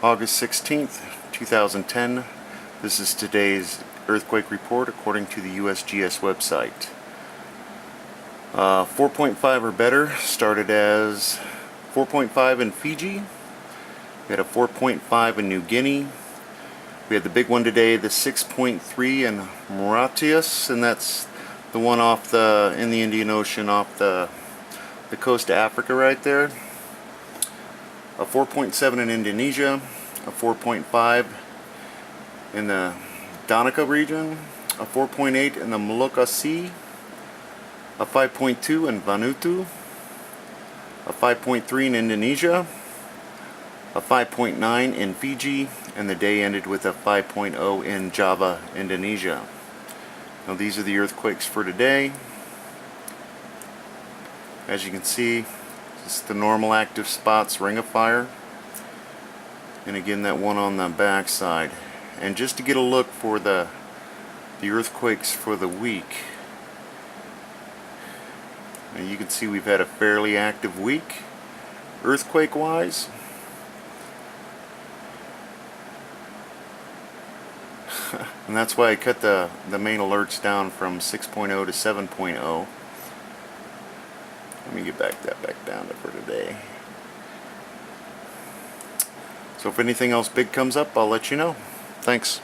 August 16th, 2010. This is today's earthquake report according to the USGS website. 4.5 or better started as 4.5 in Fiji. We had a 4.5 in New Guinea. We had the big one today, the 6.3 in Mauritius, and that's the one off in the Indian Ocean off the coast of Africa right there. A 4.7 in Indonesia, a 4.5 in the Donica region, a 4.8 in the Molucca Sea, a 5.2 in Vanuatu, a 5.3 in Indonesia, a 5.9 in Fiji, and the day ended with a 5.0 in Java, Indonesia. Now these are the earthquakes for today. As you can see, this is the normal active spots, ring of fire, and again that one on the back side. And just to get a look for the earthquakes for the week, and you can see we've had a fairly active week earthquake wise. And that's why I cut the main alerts down from 6.0 to 7.0. Let me get that back down for today. So if anything else big comes up, I'll let you know. Thanks.